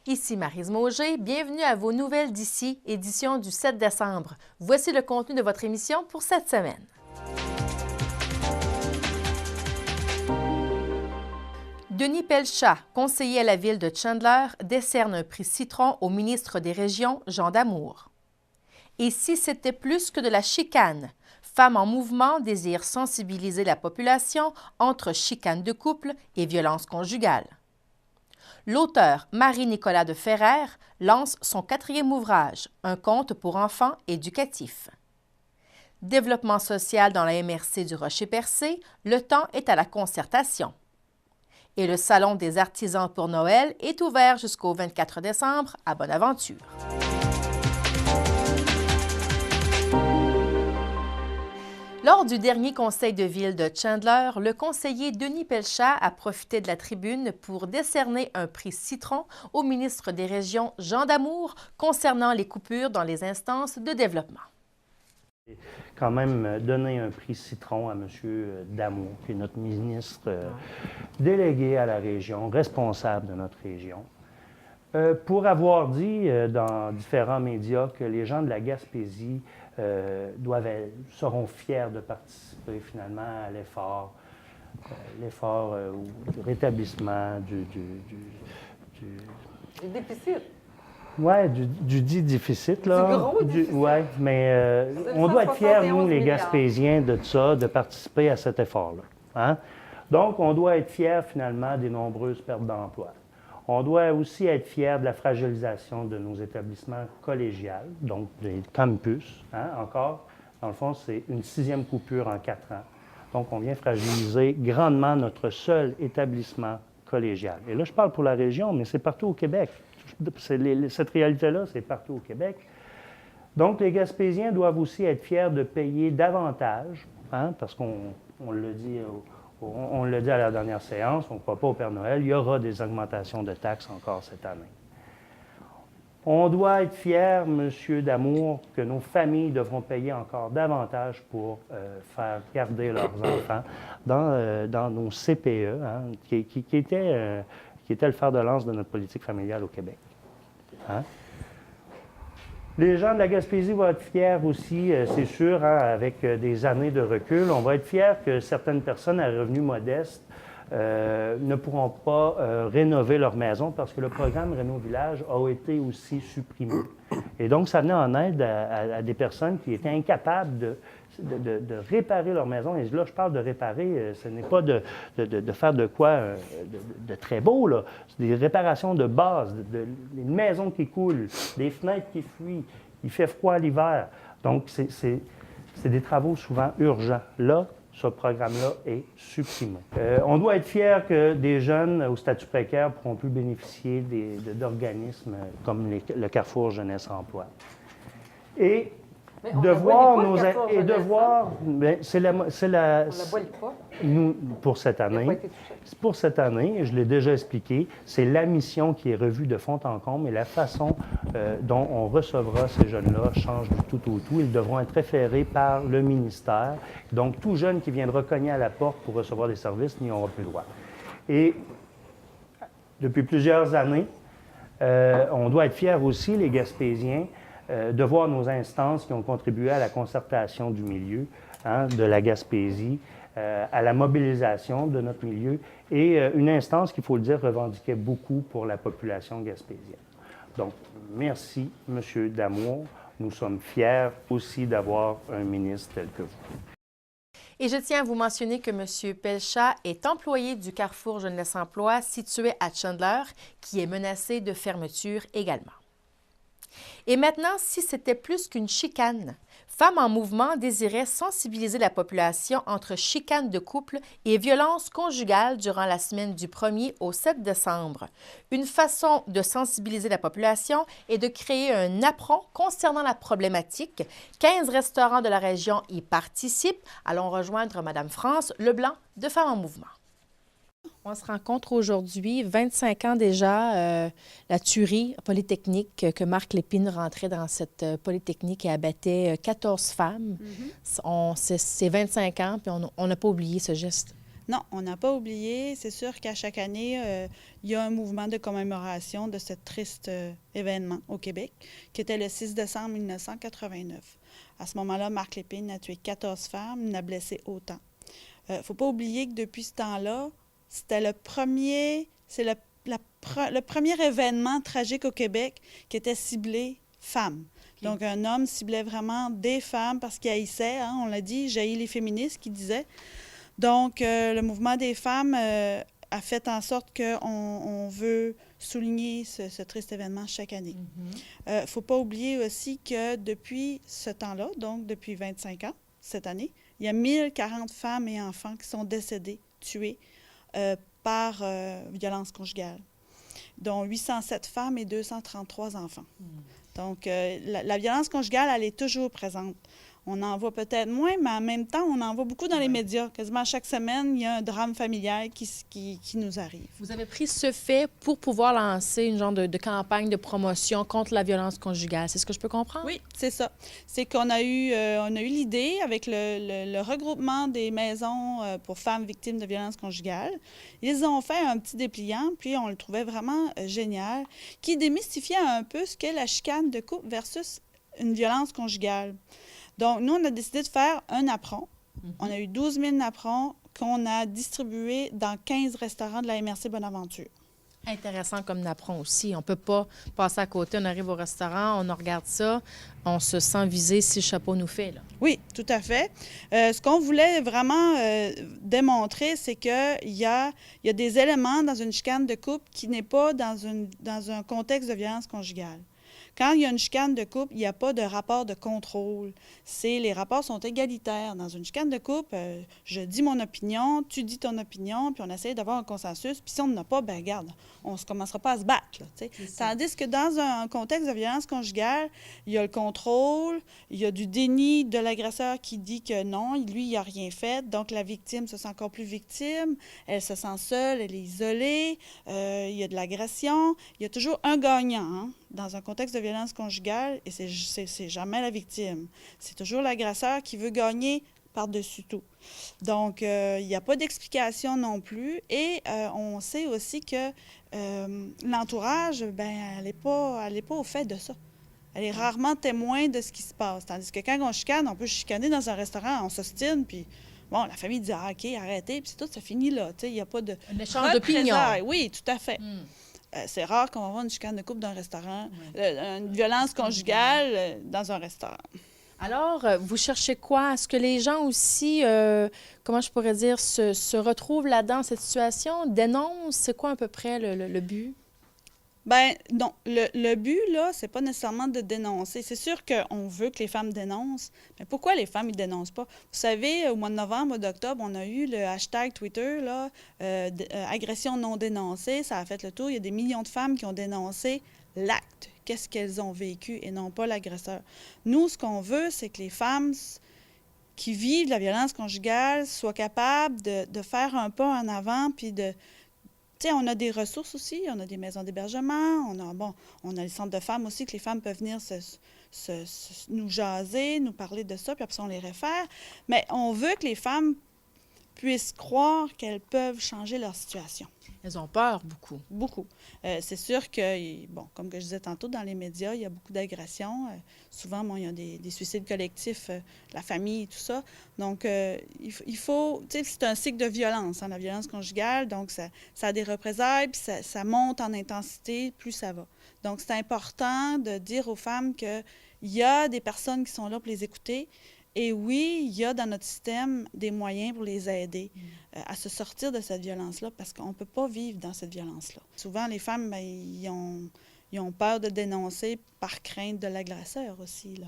Ici Maryse Mauger, bienvenue à vos nouvelles d'ici, édition du 7 décembre. Voici le contenu de votre émission pour cette semaine. Denis Pelchat, conseiller à la ville de Chandler, décerne un prix Citron au ministre des Régions, Jean Damour. Et si c'était plus que de la chicane? Femmes en mouvement désirent sensibiliser la population entre chicane de couple et violence conjugale. L'auteur Marie-Nicolas de Ferrer lance son 4e ouvrage, Un conte pour enfants éducatif. Développement social dans la MRC du Rocher-Percé, le temps est à la concertation. Et le Salon des artisans pour Noël est ouvert jusqu'au 24 décembre à Bonaventure. Lors du dernier conseil de ville de Chandler, le conseiller Denis Pelchat a profité de la tribune pour décerner un prix Citron au ministre des Régions, Jean Damour, concernant les coupures dans les instances de développement. Quand même donner un prix Citron à M. Damour, qui est notre ministre délégué à la région, responsable de notre région, pour avoir dit dans différents médias que les gens de la Gaspésie seront fiers de participer finalement à l'effort du rétablissement du déficit. Oui, du dit déficit, là. Du gros déficit. Oui, mais on doit être fiers, nous, les Gaspésiens, de ça, de participer à cet effort-là. Hein? Donc, on doit être fiers, finalement, des nombreuses pertes d'emplois. On doit aussi être fiers de la fragilisation de nos établissements collégiaux, donc des campus. Hein? Encore, dans le fond, c'est une 6e coupure en 4 ans. Donc, on vient fragiliser grandement notre seul établissement collégial. Et là, je parle pour la région, mais c'est partout au Québec. Cette réalité-là, c'est partout au Québec. Donc, les Gaspésiens doivent aussi être fiers de payer davantage, hein, parce qu'on l'a dit, on l'a dit à la dernière séance, on ne croit pas au Père Noël, il y aura des augmentations de taxes encore cette année. On doit être fiers, M. Damour, que nos familles devront payer encore davantage pour faire garder leurs enfants dans nos CPE, hein, qui était le fer de lance de notre politique familiale au Québec. Hein? Les gens de la Gaspésie vont être fiers aussi, c'est sûr, hein, avec des années de recul. On va être fiers que certaines personnes à revenus modestes ne pourront pas rénover leur maison parce que le programme Réno-Village a été aussi supprimé. Et donc, ça venait en aide à des personnes qui étaient incapables de réparer leur maison. Et là, je parle de réparer, ce n'est pas de faire de quoi de très beau, là. C'est des réparations de base, des maisons qui coulent, des fenêtres qui fuient, il fait froid l'hiver. Donc, c'est des travaux souvent urgents. Là, ce programme-là est supprimé. On doit être fiers que des jeunes au statut précaire ne pourront plus bénéficier d'organismes comme le Carrefour Jeunesse Emploi. Et de voir nos... Et de voir... C'est la... On ne la voit pas. Nous, pour cette année, je l'ai déjà expliqué, c'est la mission qui est revue de fond en comble et la façon dont on recevra ces jeunes-là change du tout au tout. Ils devront être référés par le ministère. Donc, tout jeune qui viendra cogner à la porte pour recevoir des services n'y aura plus droit. Et depuis plusieurs années, on doit être fiers aussi, les Gaspésiens, de voir nos instances qui ont contribué à la concertation du milieu, hein, de la Gaspésie, à la mobilisation de notre milieu, et une instance, qu'il faut le dire, revendiquait beaucoup pour la population gaspésienne. Donc, merci, M. Damour. Nous sommes fiers aussi d'avoir un ministre tel que vous. Et je tiens à vous mentionner que M. Pelchat est employé du Carrefour Jeunesse Emploi situé à Chandler, qui est menacé de fermeture également. Et maintenant, si c'était plus qu'une chicane, Femmes en mouvement désiraient sensibiliser la population entre chicane de couple et violences conjugales durant la semaine du 1er au 7 décembre. Une façon de sensibiliser la population est de créer un apron concernant la problématique. 15 restaurants de la région y participent. Allons rejoindre Mme France Leblanc de Femmes en mouvement. On se rencontre aujourd'hui, 25 ans déjà, la tuerie polytechnique que Marc Lépine rentrait dans cette polytechnique et abattait 14 femmes. C'est 25 ans, puis on n'a pas oublié ce geste. Non, on n'a pas oublié. C'est sûr qu'à chaque année, il y a un mouvement de commémoration de ce triste événement au Québec, qui était le 6 décembre 1989. À ce moment-là, Marc Lépine a tué 14 femmes, il en a blessé autant. Il ne faut pas oublier que depuis ce temps-là, c'était le premier événement tragique au Québec qui était ciblé femmes. Okay. Donc, un homme ciblait vraiment des femmes parce qu'il haïssait, hein, on l'a dit, jaillit les féministes qui disaient. Donc, le mouvement des femmes a fait en sorte qu'on veut souligner ce triste événement chaque année. Il ne faut pas oublier aussi que depuis ce temps-là, donc depuis 25 ans, cette année, il y a 1040 femmes et enfants qui sont décédés, tués par violence conjugale, dont 807 femmes et 233 enfants. Donc, la violence conjugale, elle est toujours présente. On en voit peut-être moins, mais en même temps, on en voit beaucoup dans les médias. Quasiment chaque semaine, il y a un drame familial qui nous arrive. Vous avez pris ce fait pour pouvoir lancer une genre de campagne de promotion contre la violence conjugale. C'est ce que je peux comprendre? Oui, c'est ça. C'est qu'on a eu l'idée avec le regroupement des maisons pour femmes victimes de violences conjugales. Ils ont fait un petit dépliant, puis on le trouvait vraiment génial, qui démystifiait un peu ce qu'est la chicane de couple versus une violence conjugale. Donc, nous, on a décidé de faire un napperon. On a eu 12 000 napperons qu'on a distribués dans 15 restaurants de la MRC Bonaventure. Intéressant comme napperon aussi. On ne peut pas passer à côté. On arrive au restaurant, on regarde ça, on se sent visé si le chapeau nous fait, là. Oui, tout à fait. Ce qu'on voulait vraiment démontrer, c'est qu'il y a des éléments dans une chicane de couple qui n'est pas dans un contexte de violence conjugale. Quand il y a une chicane de couple, il n'y a pas de rapport de contrôle. Les rapports sont égalitaires. Dans une chicane de couple, je dis mon opinion, tu dis ton opinion, puis on essaie d'avoir un consensus. Puis si on n'en a pas, bien regarde, on ne commencera pas à se battre. Là, tandis que dans un contexte de violence conjugale, il y a le contrôle, il y a du déni de l'agresseur qui dit que non, lui, il n'a rien fait. Donc la victime se sent encore plus victime, elle se sent seule, elle est isolée, il y a de l'agression. Il y a toujours un gagnant, hein? Dans un contexte de violence conjugale, et c'est jamais la victime. C'est toujours l'agresseur qui veut gagner par-dessus tout. Donc, il n'y a pas d'explication non plus. Et on sait aussi que l'entourage, bien, elle n'est pas au fait de ça. Elle est rarement témoin de ce qui se passe. Tandis que quand on chicane, on peut chicaner dans un restaurant, on s'ostine, puis bon, la famille dit « Ah, OK, arrêtez », puis c'est tout, ça finit là. Il n'y a pas de... Un échange d'opinion. Oui, tout à fait. C'est rare qu'on va avoir une chicane de couple dans un restaurant, une violence conjugale dans un restaurant. Alors, vous cherchez quoi? Est-ce que les gens aussi, comment je pourrais dire, se retrouvent là-dedans, cette situation, dénoncent? C'est quoi à peu près le but? Bien, non. Le but, là, c'est pas nécessairement de dénoncer. C'est sûr qu'on veut que les femmes dénoncent, mais pourquoi les femmes, ils dénoncent pas? Vous savez, au mois de novembre, au mois d'octobre, on a eu le hashtag Twitter, là, agression non dénoncée. Ça a fait le tour. Il y a des millions de femmes qui ont dénoncé l'acte. Qu'est-ce qu'elles ont vécu et non pas l'agresseur. Nous, ce qu'on veut, c'est que les femmes qui vivent la violence conjugale soient capables de faire un pas en avant, puis de... Tu sais, on a des ressources aussi, on a des maisons d'hébergement, on a les centres de femmes aussi, que les femmes peuvent venir nous jaser, nous parler de ça, puis après ça, on les réfère. Mais on veut que les femmes puissent croire qu'elles peuvent changer leur situation. Elles ont peur, beaucoup. Beaucoup. C'est sûr que, bon, comme que je disais tantôt, dans les médias, il y a beaucoup d'agressions. Souvent, bon, il y a des suicides collectifs, la famille et tout ça. Donc, il faut... Tu sais, c'est un cycle de violence, hein, la violence conjugale. Donc, ça a des représailles, puis ça monte en intensité, plus ça va. Donc, c'est important de dire aux femmes qu'il y a des personnes qui sont là pour les écouter. Et oui, il y a dans notre système des moyens pour les aider à se sortir de cette violence-là, parce qu'on ne peut pas vivre dans cette violence-là. Souvent, les femmes, bien, ils ont peur de dénoncer par crainte de l'agresseur aussi, là.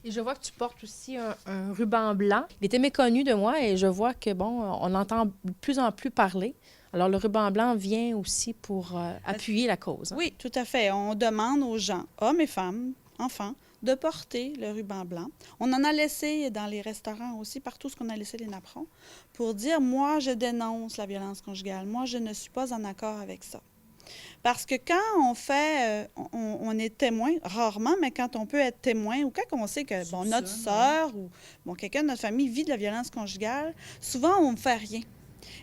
Et je vois que tu portes aussi un ruban blanc. Il était méconnu de moi et je vois que, bon, on entend de plus en plus parler. Alors, le ruban blanc vient aussi pour appuyer la cause. Hein? Oui, tout à fait. On demande aux gens, hommes et femmes, enfants, de porter le ruban blanc. On en a laissé dans les restaurants aussi, partout ce qu'on a laissé les napperons, pour dire, moi, je dénonce la violence conjugale. Moi, je ne suis pas en accord avec ça. Parce que quand on fait, on est témoin, rarement, mais quand on peut être témoin, ou quand on sait que, bon, notre sœur ou bon, quelqu'un de notre famille vit de la violence conjugale, souvent, on ne fait rien.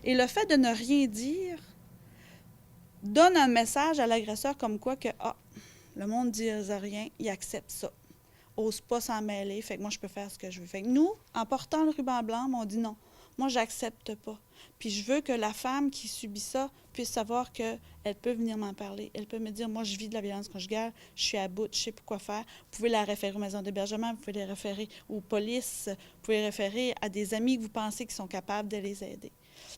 Et le fait de ne rien dire donne un message à l'agresseur comme quoi que, le monde ne dit rien, il accepte ça. Ose pas s'en mêler, fait que moi, je peux faire ce que je veux. Fait que nous, en portant le ruban blanc, on dit non, moi, j'accepte pas. Puis je veux que la femme qui subit ça puisse savoir qu'elle peut venir m'en parler. Elle peut me dire, moi, je vis de la violence conjugale, je suis à bout, je sais pas quoi faire. Vous pouvez la référer aux maisons d'hébergement, vous pouvez les référer aux polices, vous pouvez les référer à des amis que vous pensez qui sont capables de les aider.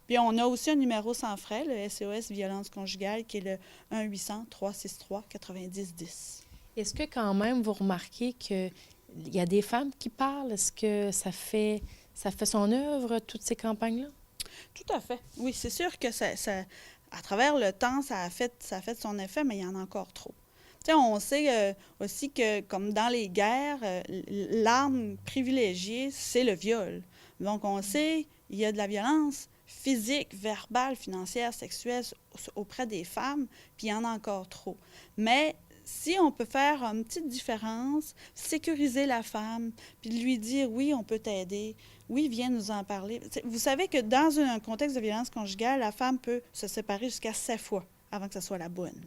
Puis on a aussi un numéro sans frais, le SOS Violence conjugale, qui est le 1-800-363-9010. Est-ce que quand même vous remarquez qu'il y a des femmes qui parlent? Est-ce que ça fait son œuvre, toutes ces campagnes-là? Tout à fait. Oui, c'est sûr que ça, à travers le temps, ça a fait son effet, mais il y en a encore trop. Tu sais, on sait aussi que, comme dans les guerres, l'arme privilégiée, c'est le viol. Donc, on sait il y a de la violence physique, verbale, financière, sexuelle auprès des femmes, puis il y en a encore trop. Mais si on peut faire une petite différence, sécuriser la femme, puis lui dire, oui, on peut t'aider, oui, viens nous en parler. Vous savez que dans un contexte de violence conjugale, la femme peut se séparer jusqu'à 7 fois avant que ce soit la bonne.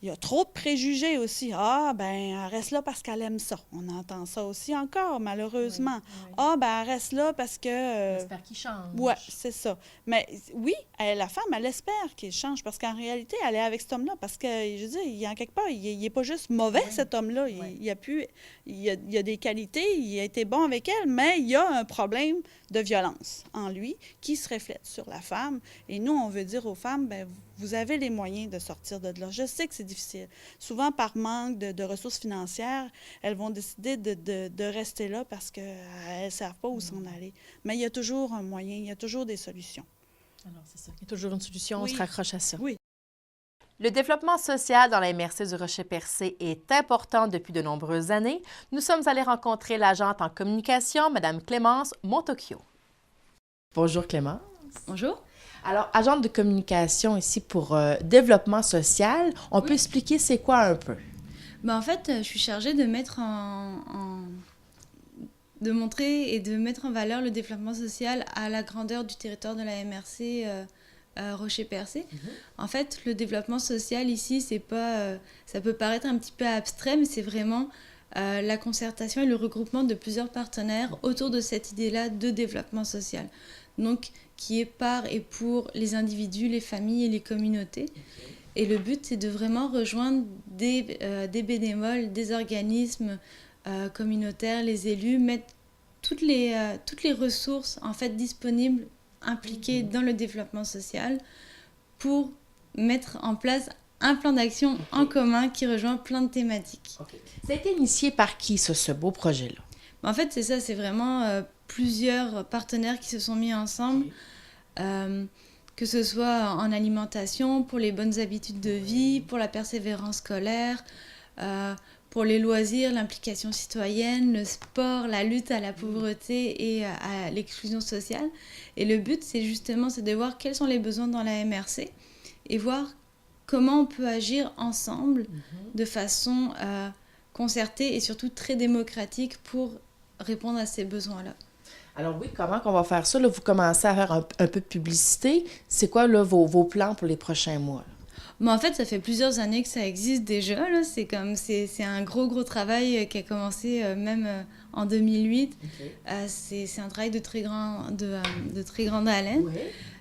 Il y a trop de préjugés aussi. Elle reste là parce qu'elle aime ça. On entend ça aussi encore, malheureusement. Oui. Elle reste là parce que... J'espère qu'il change. Oui, c'est ça. Mais oui, la femme, elle espère qu'il change parce qu'en réalité, elle est avec cet homme-là parce que, je veux dire, il y a quelque part, il n'est pas juste mauvais, cet homme-là. Il a des qualités, il a été bon avec elle, mais il y a un problème de violence en lui qui se reflète sur la femme. Et nous, on veut dire aux femmes, vous avez les moyens de sortir de là. Je sais que c'est difficile. Souvent, par manque de ressources financières, elles vont décider de rester là parce qu'elles ne savent pas où s'en aller. Mais il y a toujours un moyen, il y a toujours des solutions. Alors, c'est ça. Il y a toujours une solution, on se raccroche à ça. Oui. Le développement social dans la MRC du Rocher-Percé est important depuis de nombreuses années. Nous sommes allés rencontrer l'agente en communication, Mme Clémence Montocchio. Bonjour Clémence. Bonjour. Alors, agente de communication ici pour développement social, on peut expliquer c'est quoi un peu? En fait, je suis chargée de de montrer et de mettre en valeur le développement social à la grandeur du territoire de la MRC Rocher-Percé. En fait, le développement social ici, c'est pas, ça peut paraître un petit peu abstrait, mais c'est vraiment la concertation et le regroupement de plusieurs partenaires autour de cette idée-là de développement social. Donc, qui est par et pour les individus, les familles et les communautés. Et le but, c'est de vraiment rejoindre des bénévoles, des organismes communautaires, les élus, mettre toutes les ressources en fait disponibles, impliquées dans le développement social pour mettre en place un plan d'action en commun qui rejoint plein de thématiques. Ça a été initié par qui, ce beau projet-là? En fait, c'est ça, c'est vraiment plusieurs partenaires qui se sont mis ensemble, que ce soit en alimentation, pour les bonnes habitudes de vie, pour la persévérance scolaire, pour les loisirs, l'implication citoyenne, le sport, la lutte à la pauvreté et à l'exclusion sociale. Et le but, c'est de voir quels sont les besoins dans la MRC et voir comment on peut agir ensemble de façon concertée et surtout très démocratique pour répondre à ces besoins-là. Alors oui, comment qu'on va faire ça? Là, vous commencez à faire un peu de publicité. C'est quoi là, vos plans pour les prochains mois? En fait, ça fait plusieurs années que ça existe déjà. Là. C'est un gros travail qui a commencé même en 2008. C'est un travail de très grande haleine.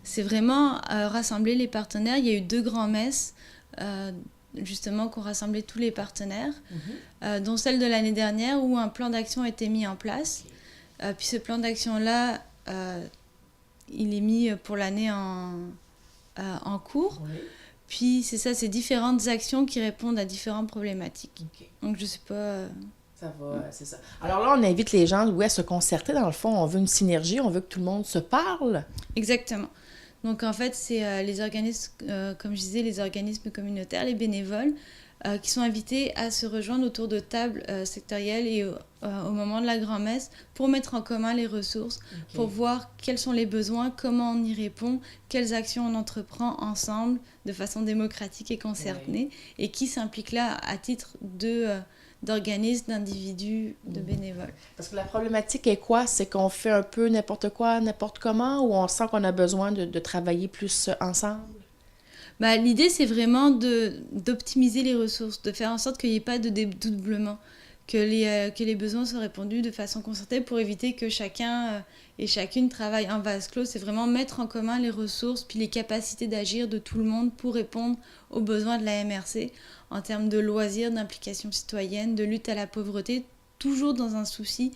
C'est vraiment rassembler les partenaires. Il y a eu 2 grands-messes justement qui ont rassemblé tous les partenaires, dont celle de l'année dernière où un plan d'action a été mis en place. Puis ce plan d'action-là, il est mis pour l'année en cours. Puis c'est ça, c'est différentes actions qui répondent à différentes problématiques. Donc je sais pas... Ça va, c'est ça. Alors là, on invite les gens à se concerter. Dans le fond, on veut une synergie, on veut que tout le monde se parle. Exactement. Donc en fait, c'est les organismes, comme je disais, les organismes communautaires, les bénévoles, qui sont invités à se rejoindre autour de tables sectorielles et au moment de la grand-messe pour mettre en commun les ressources, pour voir quels sont les besoins, comment on y répond, quelles actions on entreprend ensemble de façon démocratique et concertée, et qui s'implique là à titre de d'organismes, d'individus, de bénévoles. Parce que la problématique est quoi? C'est qu'on fait un peu n'importe quoi, n'importe comment, ou on sent qu'on a besoin de travailler plus ensemble? Bah, l'idée, c'est vraiment d'optimiser les ressources, de faire en sorte qu'il n'y ait pas de dédoublement, que les besoins soient répondus de façon concertée pour éviter que chacun et chacune travaille en vase clos. C'est vraiment mettre en commun les ressources puis les capacités d'agir de tout le monde pour répondre aux besoins de la MRC en termes de loisirs, d'implication citoyenne, de lutte à la pauvreté, toujours dans un souci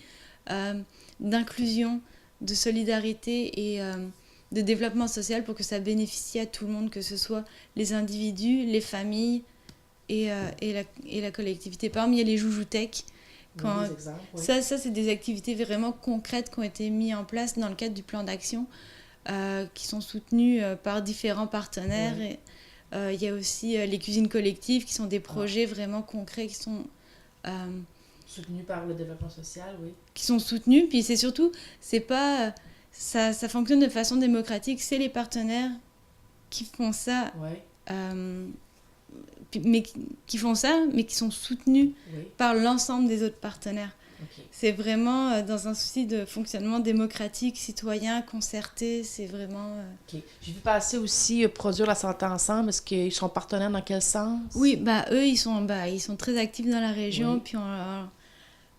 d'inclusion, de solidarité et de développement social pour que ça bénéficie à tout le monde, que ce soit les individus, les familles et la collectivité. Par exemple, il y a les joujoutèques. Ça, c'est des activités vraiment concrètes qui ont été mises en place dans le cadre du plan d'action, qui sont soutenues par différents partenaires. Oui. Il y a aussi les cuisines collectives, qui sont des projets vraiment concrets, qui sont... Soutenus par le développement social, oui. Qui sont soutenus, puis c'est surtout, c'est pas... Ça fonctionne de façon démocratique, c'est les partenaires qui font ça, mais qui sont soutenus par l'ensemble des autres partenaires. Okay. C'est vraiment dans un souci de fonctionnement démocratique, citoyen, concerté, c'est vraiment... Okay. J'ai vu passer aussi Produire la santé ensemble, est-ce qu'ils sont partenaires dans quel sens? Oui, eux, ils sont très actifs dans la région,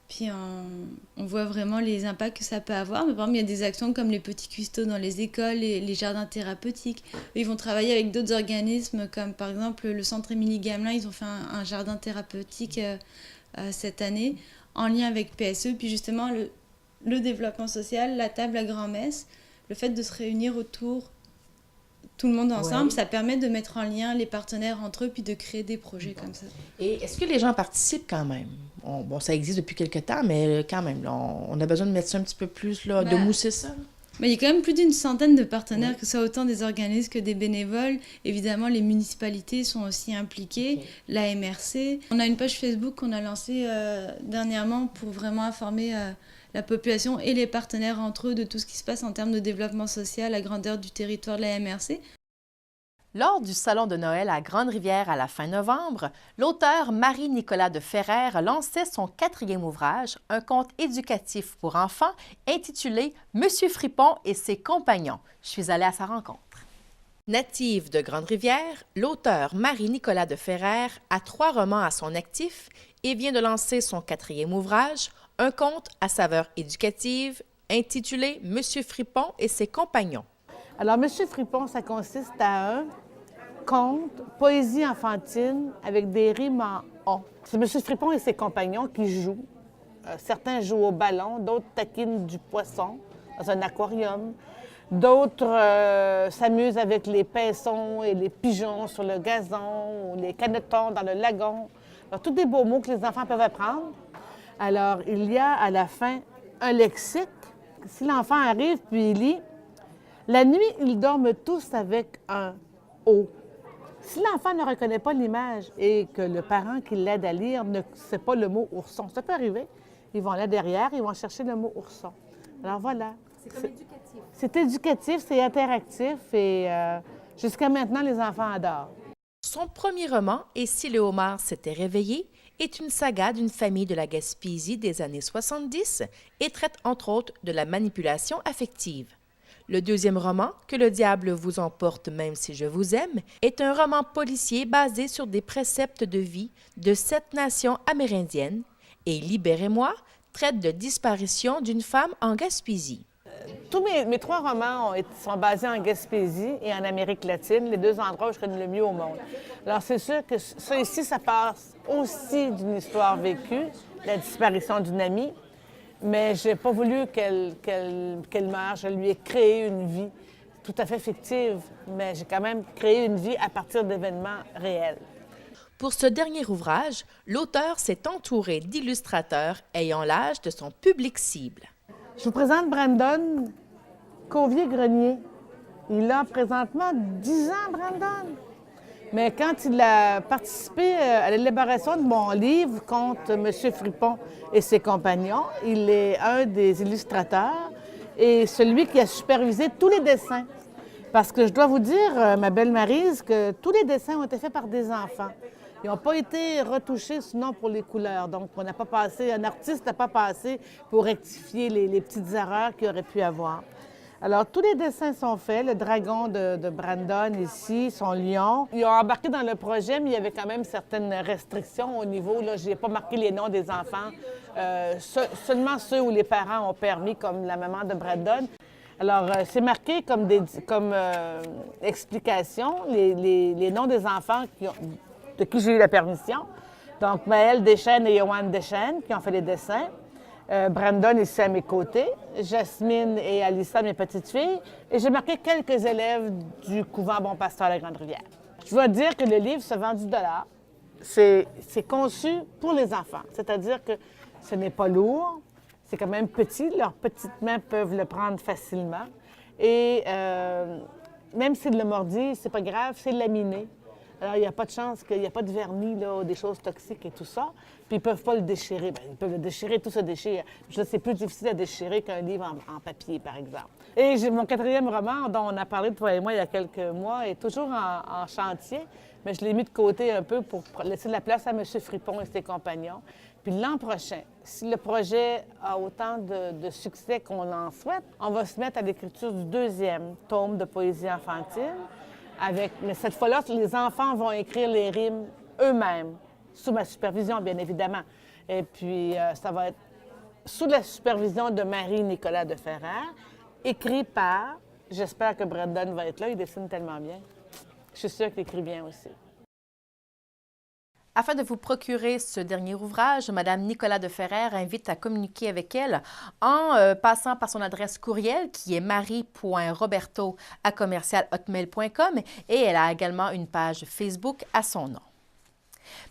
puis on voit vraiment les impacts que ça peut avoir. Mais par exemple, il y a des actions comme les petits cuistots dans les écoles, les jardins thérapeutiques. Ils vont travailler avec d'autres organismes, comme par exemple le Centre Émilie Gamelin. Ils ont fait un jardin thérapeutique cette année, en lien avec PSE. Puis justement, le développement social, la table à grand-messe, le fait de se réunir autour, tout le monde ensemble, ça permet de mettre en lien les partenaires entre eux, puis de créer des projets comme ça. Et est-ce que les gens participent quand même? Bon, ça existe depuis quelques temps, mais quand même, là, on a besoin de mettre ça un petit peu plus, là, de mousser ça. Mais il y a quand même plus d'une centaine de partenaires, que ce soit autant des organismes que des bénévoles. Évidemment, les municipalités sont aussi impliquées, la MRC. On a une page Facebook qu'on a lancée dernièrement pour vraiment informer la population et les partenaires entre eux de tout ce qui se passe en termes de développement social à grandeur du territoire de la MRC. Lors du Salon de Noël à Grande-Rivière à la fin novembre, l'auteur Marie-Nicolas de Ferrer lançait son 4e ouvrage, un conte éducatif pour enfants intitulé « Monsieur Fripon et ses compagnons ». Je suis allée à sa rencontre. Native de Grande-Rivière, l'auteur Marie-Nicolas de Ferrer a 3 romans à son actif et vient de lancer son 4e ouvrage, un conte à saveur éducative intitulé « Monsieur Fripon et ses compagnons ». Alors, Monsieur Fripon, ça consiste à un conte, poésie enfantine avec des rimes en « on ». C'est Monsieur Fripon et ses compagnons qui jouent. Certains jouent au ballon, d'autres taquinent du poisson dans un aquarium. D'autres s'amusent avec les pinsons et les pigeons sur le gazon, ou les canetons dans le lagon. Alors, tous des beaux mots que les enfants peuvent apprendre. Alors, il y a à la fin un lexique. Si l'enfant arrive puis il lit, la nuit, ils dorment tous avec un « O ». Si l'enfant ne reconnaît pas l'image et que le parent qui l'aide à lire ne sait pas le mot « ourson », ça peut arriver, ils vont là derrière, ils vont chercher le mot « ourson ». Alors voilà. C'est comme éducatif. C'est éducatif, c'est interactif et jusqu'à maintenant, les enfants adorent. Son premier roman, « Et si le homard s'était réveillé », est une saga d'une famille de la Gaspésie des années 70 et traite entre autres de la manipulation affective. Le 2e roman, « Que le diable vous emporte même si je vous aime », est un roman policier basé sur des préceptes de vie de 7 nations amérindiennes et « Libérez-moi » traite de disparition d'une femme en Gaspésie. Tous mes 3 romans sont basés en Gaspésie et en Amérique latine, les 2 endroits où je connais le mieux au monde. Alors c'est sûr que ça ici, ça passe aussi d'une histoire vécue, la disparition d'une amie, mais je n'ai pas voulu qu'elle meure. Je lui ai créé une vie tout à fait fictive, mais j'ai quand même créé une vie à partir d'événements réels. Pour ce dernier ouvrage, l'auteur s'est entouré d'illustrateurs ayant l'âge de son public cible. Je vous présente Brandon Cauvier-Grenier. Il a présentement 10 ans, Brandon. Mais quand il a participé à l'élaboration de mon livre contre M. Fripon et ses compagnons, il est un des illustrateurs et celui qui a supervisé tous les dessins. Parce que je dois vous dire, ma belle Maryse, que tous les dessins ont été faits par des enfants. Ils n'ont pas été retouchés sinon pour les couleurs. Donc, on n'a pas passé, un artiste n'a pas passé pour rectifier les petites erreurs qu'il aurait pu avoir. Alors, tous les dessins sont faits. Le dragon de Brandon ici, son lion. Ils ont embarqué dans le projet, mais il y avait quand même certaines restrictions au niveau. Là, je n'ai pas marqué les noms des enfants. Seulement ceux où les parents ont permis, comme la maman de Brandon. Alors, c'est marqué comme explication, les noms des enfants de qui j'ai eu la permission. Donc, Maëlle Deschênes et Joanne Deschênes qui ont fait les dessins. Brandon ici à mes côtés, Jasmine et Alissa, mes petites filles, et j'ai marqué quelques élèves du couvent Bon Pasteur à la Grande-Rivière. Je dois dire que le livre se vend 10 $. C'est conçu pour les enfants, c'est-à-dire que ce n'est pas lourd, c'est quand même petit, leurs petites mains peuvent le prendre facilement, et même s'il le mordit, c'est pas grave, c'est laminé. Alors, il n'y a pas de chance qu'il n'y a pas de vernis, là, des choses toxiques et tout ça. Puis, ils ne peuvent pas le déchirer. Bien, ils peuvent le déchirer, tout se déchire. C'est plus difficile à déchirer qu'un livre en papier, par exemple. Et j'ai mon 4e roman, dont on a parlé, toi et moi, il y a quelques mois, est toujours en chantier, mais je l'ai mis de côté un peu pour laisser de la place à M. Fripon et ses compagnons. Puis l'an prochain, si le projet a autant de succès qu'on en souhaite, on va se mettre à l'écriture du 2e tome de poésie infantile. Mais cette fois-là, les enfants vont écrire les rimes eux-mêmes, sous ma supervision, bien évidemment. Et puis, ça va être sous la supervision de Marie-Nicolas de Ferrer, écrit par, j'espère que Brandon va être là, il dessine tellement bien. Je suis sûre qu'il écrit bien aussi. Afin de vous procurer ce dernier ouvrage, Mme Nicolas de Ferrer invite à communiquer avec elle en passant par son adresse courriel qui est marie.roberto@commercialhotmail.com et elle a également une page Facebook à son nom.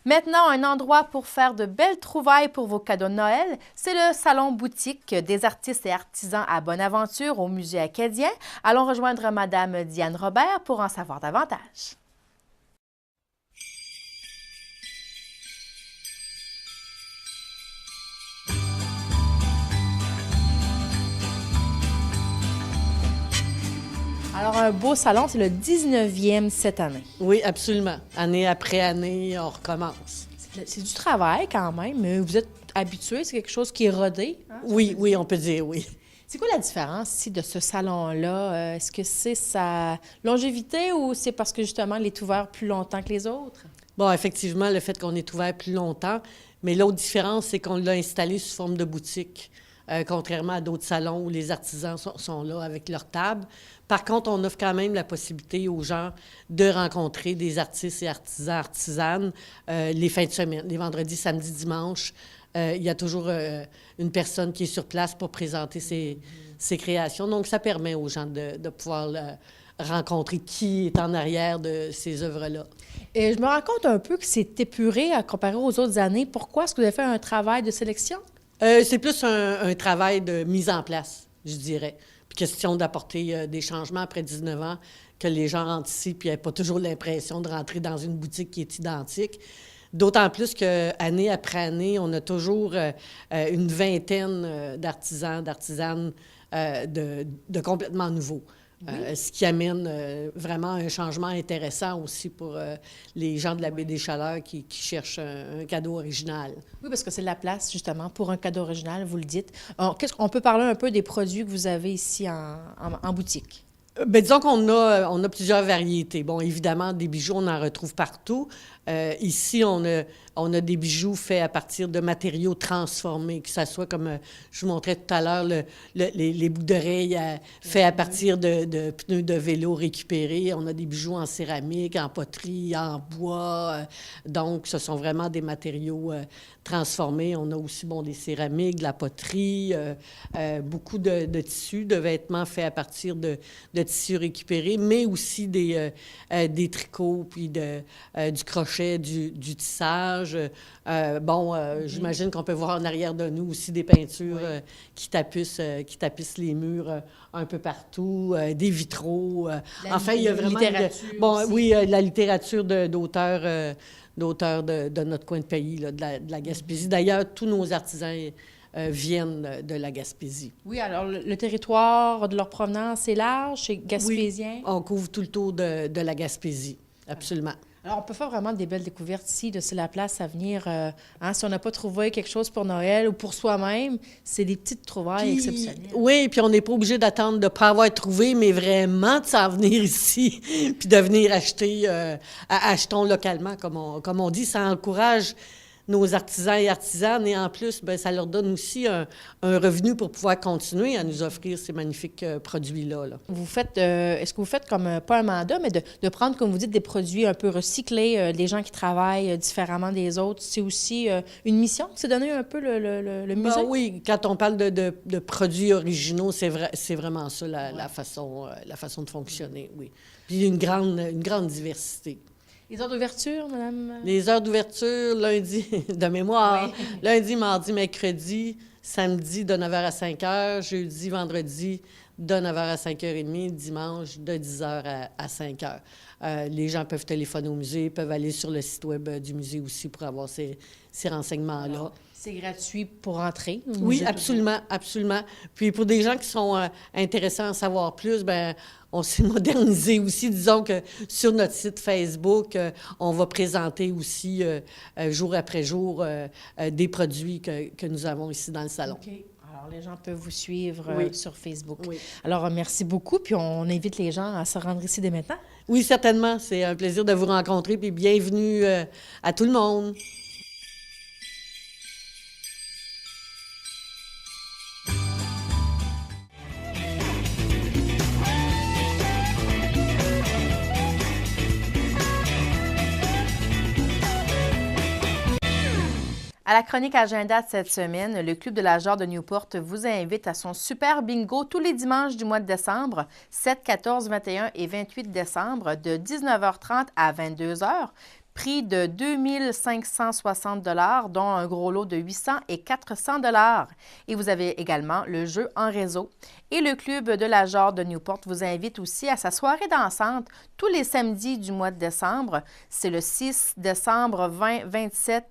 Maintenant, un endroit pour faire de belles trouvailles pour vos cadeaux de Noël, c'est le Salon Boutique des artistes et artisans à Bonaventure au Musée acadien. Allons rejoindre Mme Diane Robert pour en savoir davantage. Alors, un beau salon, c'est le 19e cette année. Oui, absolument. Année après année, on recommence. C'est du travail quand même, mais vous êtes habitué, c'est quelque chose qui est rodé. Hein? Oui, on peut dire oui. C'est quoi la différence ici de ce salon-là? Est-ce que c'est sa longévité ou c'est parce que justement, il est ouvert plus longtemps que les autres? Bon, effectivement, le fait qu'on est ouvert plus longtemps, mais l'autre différence, c'est qu'on l'a installé sous forme de boutique. Contrairement à d'autres salons où les artisans sont là avec leur table. Par contre, on offre quand même la possibilité aux gens de rencontrer des artistes et artisanes les fins de semaine, les vendredis, samedis, dimanches. Il y a toujours une personne qui est sur place pour présenter ses créations. Donc, ça permet aux gens de pouvoir rencontrer qui est en arrière de ces œuvres-là. Et je me rends compte un peu que c'est épuré à comparer aux autres années. Pourquoi? Est-ce que vous avez fait un travail de sélection? C'est plus un travail de mise en place, je dirais. Puis question d'apporter des changements après 19 ans, que les gens rentrent ici puis n'aient pas toujours l'impression de rentrer dans une boutique qui est identique. D'autant plus qu'année après année, on a toujours une vingtaine d'artisans, d'artisanes de complètement nouveaux. Oui. Ce qui amène vraiment un changement intéressant aussi pour les gens de la Baie des Chaleurs qui cherchent un cadeau original. Oui, parce que c'est la place, justement, pour un cadeau original, vous le dites. On peut parler un peu des produits que vous avez ici en boutique? Bien, disons qu'on a plusieurs variétés. Bon, évidemment, des bijoux, on en retrouve partout. Ici, on a des bijoux faits à partir de matériaux transformés, que ce soit comme je vous montrais tout à l'heure, les bouts d'oreilles faits à partir de pneus de vélo récupérés. On a des bijoux en céramique, en poterie, en bois. Donc, ce sont vraiment des matériaux transformés. On a aussi, des céramiques, de la poterie, beaucoup de tissus, de vêtements faits à partir de tissus récupérés, mais aussi des tricots, puis du crochet, du tissage. J'imagine qu'on peut voir en arrière de nous aussi des peintures qui tapissent les murs un peu partout, des vitraux. Enfin, il y a vraiment... la littérature d'auteurs de notre coin de pays, là, de la Gaspésie. D'ailleurs, tous nos artisans viennent de la Gaspésie. Oui, alors le territoire de leur provenance est large, c'est gaspésien? Oui, on couvre tout le tour de la Gaspésie, absolument. Alors, on peut faire vraiment des belles découvertes ici, de c'est la place à venir. Si on n'a pas trouvé quelque chose pour Noël ou pour soi-même, c'est des petites trouvailles exceptionnelles. Oui, puis on n'est pas obligé d'attendre de ne pas avoir trouvé, mais vraiment de s'en venir ici, puis de venir acheter, achetons localement, comme on dit, ça encourage nos artisans et artisanes, et en plus, bien, ça leur donne aussi un revenu pour pouvoir continuer à nous offrir ces magnifiques produits-là. Là. Vous faites, est-ce que vous faites comme, pas un mandat, mais de prendre, comme vous dites, des produits un peu recyclés, des gens qui travaillent différemment des autres, c'est aussi une mission? C'est donner un peu le musée? Ben oui, quand on parle de produits originaux, c'est vraiment ça la façon de fonctionner, oui. Puis une grande diversité. Les heures d'ouverture, madame? Les heures d'ouverture, lundi, de mémoire, oui. Lundi, mardi, mercredi, samedi, de 9h à 5h, jeudi, vendredi, de 9h à 5h30, dimanche, de 10h à 5h. Les gens peuvent téléphoner au musée, peuvent aller sur le site web du musée aussi pour avoir ces renseignements-là. Alors, c'est gratuit pour entrer? Oui, absolument, absolument. Puis pour des gens qui sont intéressés à en savoir plus, bien, on s'est modernisé aussi. Disons que sur notre site Facebook, on va présenter aussi jour après jour des produits que nous avons ici dans le salon. OK. Alors, les gens peuvent vous suivre sur Facebook. Oui. Alors, merci beaucoup. Puis, on invite les gens à se rendre ici dès maintenant. Oui, certainement. C'est un plaisir de vous rencontrer. Puis bienvenue à tout le monde. À la chronique agenda de cette semaine, le Club de la Jarre de Newport vous invite à son super bingo tous les dimanches du mois de décembre, 7, 14, 21 et 28 décembre, de 19h30 à 22h. Prix de 2 560 $, dont un gros lot de 800 et 400 $. Et vous avez également le jeu en réseau. Et le Club de la Jarre de Newport vous invite aussi à sa soirée dansante tous les samedis du mois de décembre. C'est le 6 décembre, 20, 27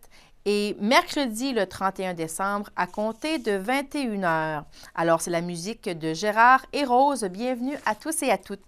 et mercredi, le 31 décembre, à compter de 21h. Alors, c'est la musique de Gérard et Rose. Bienvenue à tous et à toutes.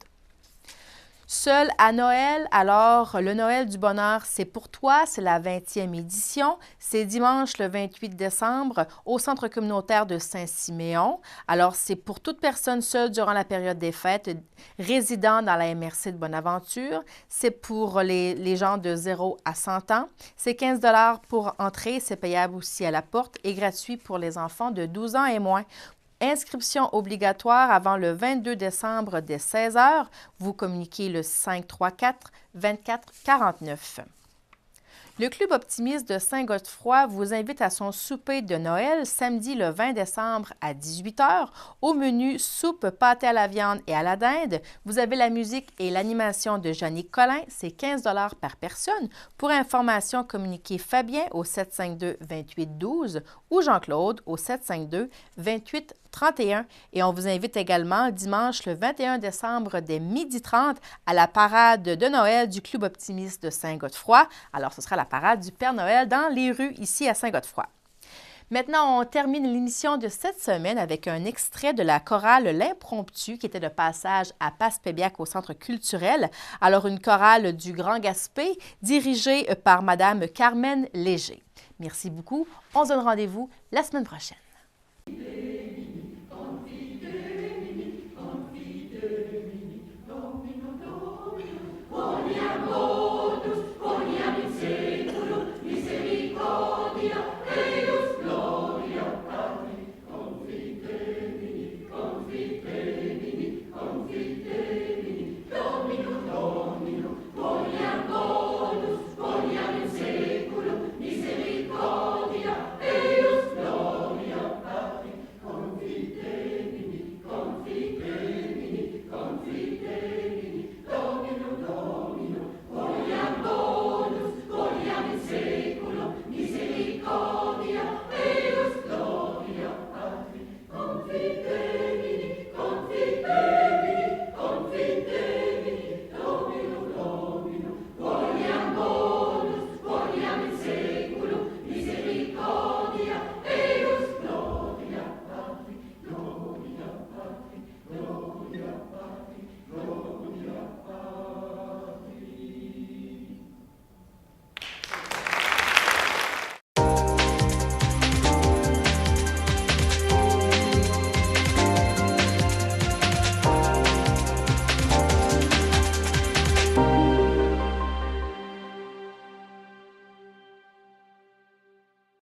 Seul à Noël, alors le Noël du bonheur, c'est pour toi, c'est la 20e édition. C'est dimanche le 28 décembre au Centre communautaire de Saint-Siméon. Alors, c'est pour toute personne seule durant la période des fêtes, résidant dans la MRC de Bonaventure. C'est pour les gens de 0 à 100 ans. C'est 15 $ pour entrer, c'est payable aussi à la porte et gratuit pour les enfants de 12 ans et moins. Inscription obligatoire avant le 22 décembre dès 16h. Vous communiquez le 534-2449. Le Club optimiste de Saint-Godefroy vous invite à son souper de Noël samedi le 20 décembre à 18h. Au menu soupe, pâté à la viande et à la dinde. Vous avez la musique et l'animation de Jannick Collin. C'est 15 $ par personne. Pour information, communiquez Fabien au 752-2812 ou Jean-Claude au 752-2831. Et on vous invite également dimanche le 21 décembre dès 12h30 à la parade de Noël du Club optimiste de Saint-Godefroy. Alors, ce sera la parade du Père Noël dans les rues ici à Saint-Godefroy. Maintenant, on termine l'émission de cette semaine avec un extrait de la chorale L'Impromptu qui était de passage à Passepébiac au Centre culturel. Alors, une chorale du Grand Gaspé dirigée par Madame Carmen Léger. Merci beaucoup. On se donne rendez-vous la semaine prochaine.